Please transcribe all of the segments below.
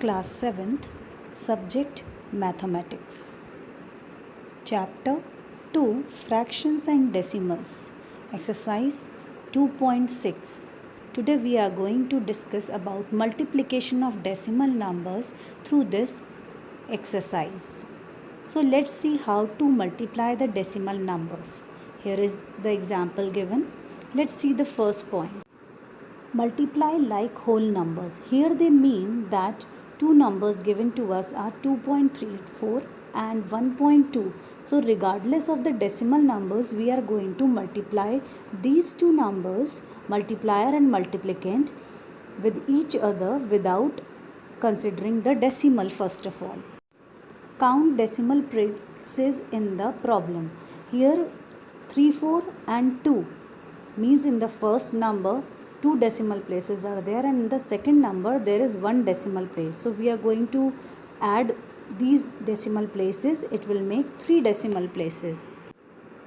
Class 7th, Subject Mathematics. Chapter 2, Fractions and Decimals. Exercise 2.6. Today we are going to discuss about multiplication of decimal numbers through this exercise. So let's see how to multiply the decimal numbers. Here is the example given. Let's see the first point. Multiply like whole numbers. Here they mean that two numbers given to us are 2.34 and 1.2. So regardless of the decimal numbers, we are going to multiply these two numbers, multiplier and multiplicand, with each other without considering the decimal first of all. Count decimal places in the problem. Here 3, 4 and 2 means in the first number two decimal places are there, and in the second number there is one decimal place. So we are going to add these decimal places. It will make 3 decimal places.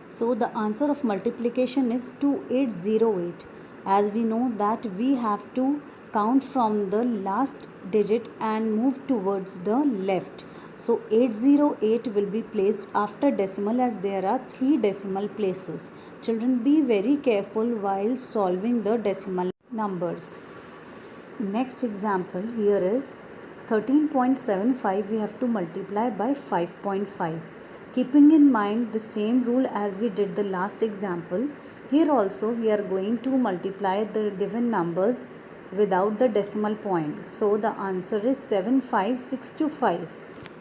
So the answer of multiplication is 2808. As we know that we have to count from the last digit and move towards the left. So 808 will be placed after decimal as there are 3 decimal places. Children, be very careful while solving the decimal numbers. Next example here is 13.75 we have to multiply by 5.5. Keeping in mind the same rule as we did the last example, here also we are going to multiply the given numbers without the decimal point. So the answer is 75625.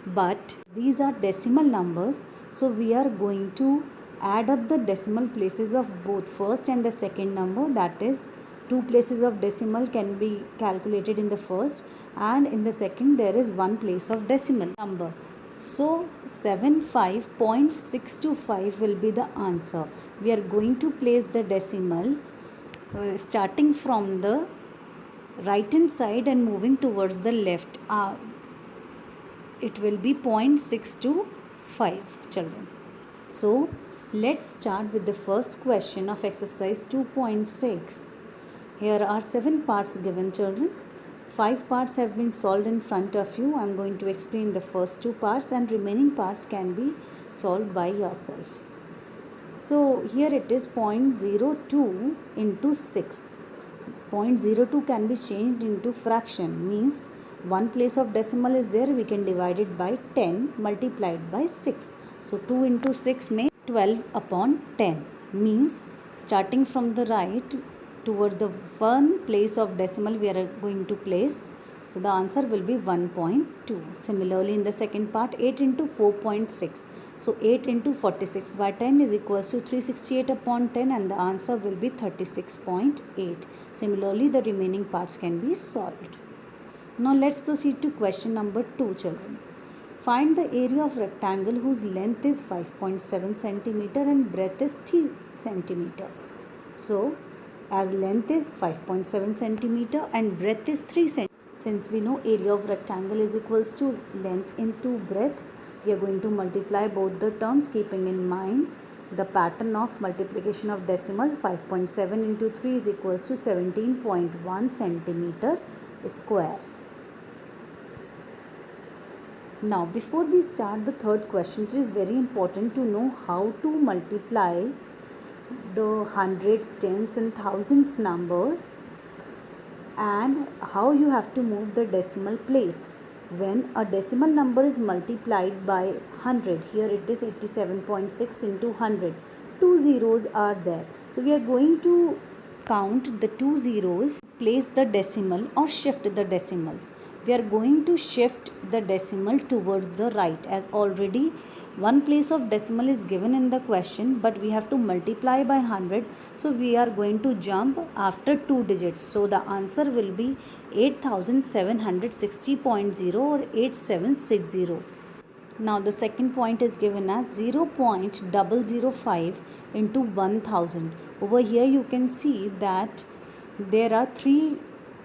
But these are decimal numbers, so we are going to add up the decimal places of both first and the second number. That is, 2 places of decimal can be calculated in the first, and in the second there is 1 place of decimal number. So 75.625 will be the answer. We are going to place the decimal starting from the right hand side and moving towards the left. It will be 0.625, children. So let's start with the first question of exercise 2.6. Here are 7 parts given, children. 5 parts have been solved in front of you. I am going to explain the first 2 parts, and remaining parts can be solved by yourself. So here it is 0.02 into 6. 0.02 can be changed into fraction, means 1 place of decimal is there, we can divide it by 10 multiplied by 6. So 2 into 6 makes 12 upon 10, means starting from the right towards the 1 place of decimal we are going to place. So the answer will be 1.2. Similarly in the second part, 8 into 4.6. So 8 into 46 by 10 is equals to 368 upon 10, and the answer will be 36.8. Similarly the remaining parts can be solved. Now let's proceed to question number 2, children. Find the area of rectangle whose length is 5.7 centimeter and breadth is 3 centimeter. So as length is 5.7 centimeter and breadth is 3 centimeter. Since we know area of rectangle is equals to length into breadth, we are going to multiply both the terms, keeping in mind the pattern of multiplication of decimal. 5.7 into 3 is equals to 17.1 centimeter square. Now before we start the third question, it is very important to know how to multiply the hundreds, tens and thousands numbers, and how you have to move the decimal place. When a decimal number is multiplied by 100, here it is 87.6 into 100. 2 zeros are there. So we are going to count the 2 zeros, place the decimal or shift the decimal. We are going to shift the decimal towards the right, as already 1 place of decimal is given in the question, but we have to multiply by 100. So we are going to jump after 2 digits. So the answer will be 8760.0 or 8760. Now the second point is given as 0.005 into 1000. Over here you can see that there are 3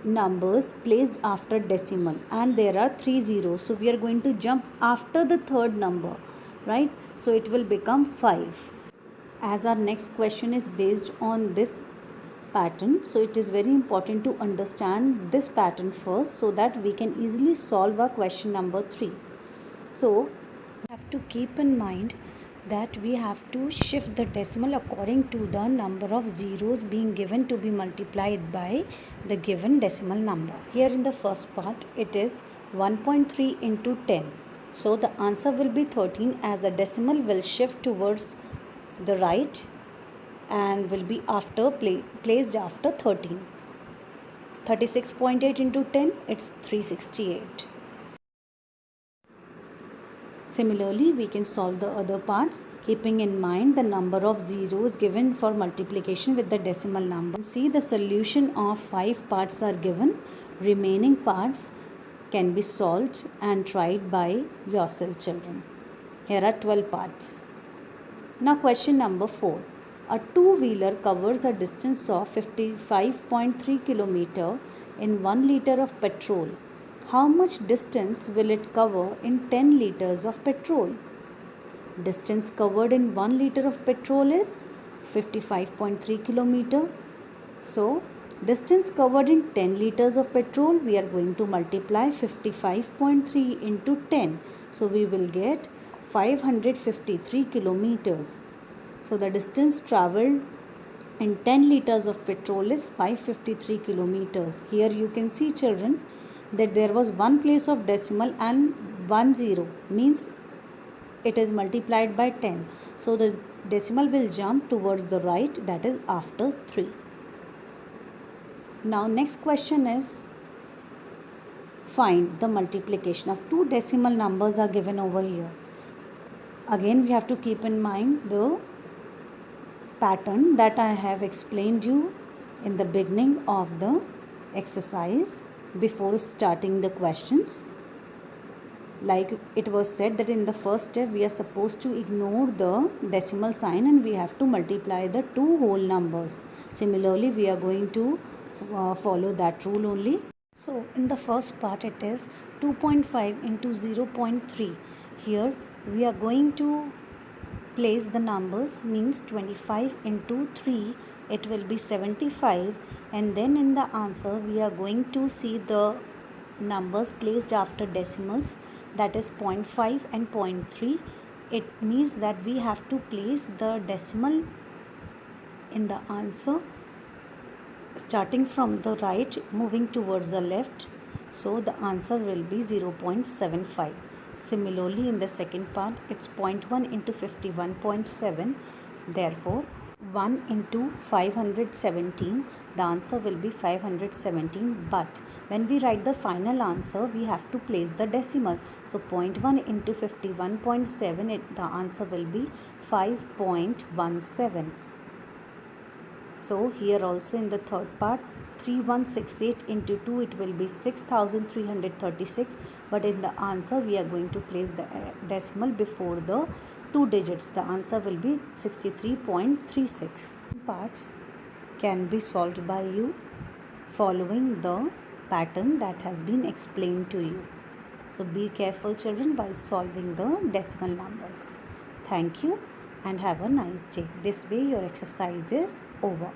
numbers placed after decimal and there are 3 zeros. So we are going to jump after the third number, right? So it will become 5. As our next question is based on this pattern. So it is very important to understand this pattern first so that we can easily solve our question number 3. So we have to keep in mind that we have to shift the decimal according to the number of zeros being given to be multiplied by the given decimal number. Here in the first part it is 1.3 into 10. So the answer will be 13 as the decimal will shift towards the right and will be placed after 13. 36.8 into 10, it's 368. Similarly, we can solve the other parts keeping in mind the number of zeros given for multiplication with the decimal number. See, the solution of 5 parts are given. Remaining parts can be solved and tried by yourself, children. Here are 12 parts. Now question number 4. A two-wheeler covers a distance of 55.3 km in 1 liter of petrol. How much distance will it cover in 10 liters of petrol? Distance covered in 1 liter of petrol is 55.3 km. So, distance covered in 10 liters of petrol, we are going to multiply 55.3 into 10. So, we will get 553 kilometers. So, the distance travelled in 10 liters of petrol is 553 kilometers. Here you can see, children, that there was one place of decimal and 1 0 means it is multiplied by 10. So, the decimal will jump towards the right, that is after 3. Now, next question is find the multiplication of two decimal numbers are given over here. Again, we have to keep in mind the pattern that I have explained you in the beginning of the exercise before starting the questions. Like it was said that in the first step we are supposed to ignore the decimal sign and we have to multiply the two whole numbers. Similarly, we are going to follow that rule only. So in the first part it is 2.5 into 0.3. Here we are going to place the numbers, means 25 into 3 it will be 75, and then in the answer we are going to see the numbers placed after decimals, that is 0.5 and 0.3. It means that we have to place the decimal in the answer starting from the right moving towards the left. So the answer will be 0.75. Similarly, in the second part, it's 0.1 into 51.7. Therefore, 1 into 517, the answer will be 517. But when we write the final answer, we have to place the decimal. So, 0.1 into 51.7, the answer will be 5.17. So, here also in the third part, 3168 into 2 it will be 6336, but in the answer we are going to place the decimal before the 2 digits. The answer will be 63.36. Parts can be solved by you following the pattern that has been explained to you. So be careful, children, while solving the decimal numbers. Thank you and have a nice day. This way your exercise is over.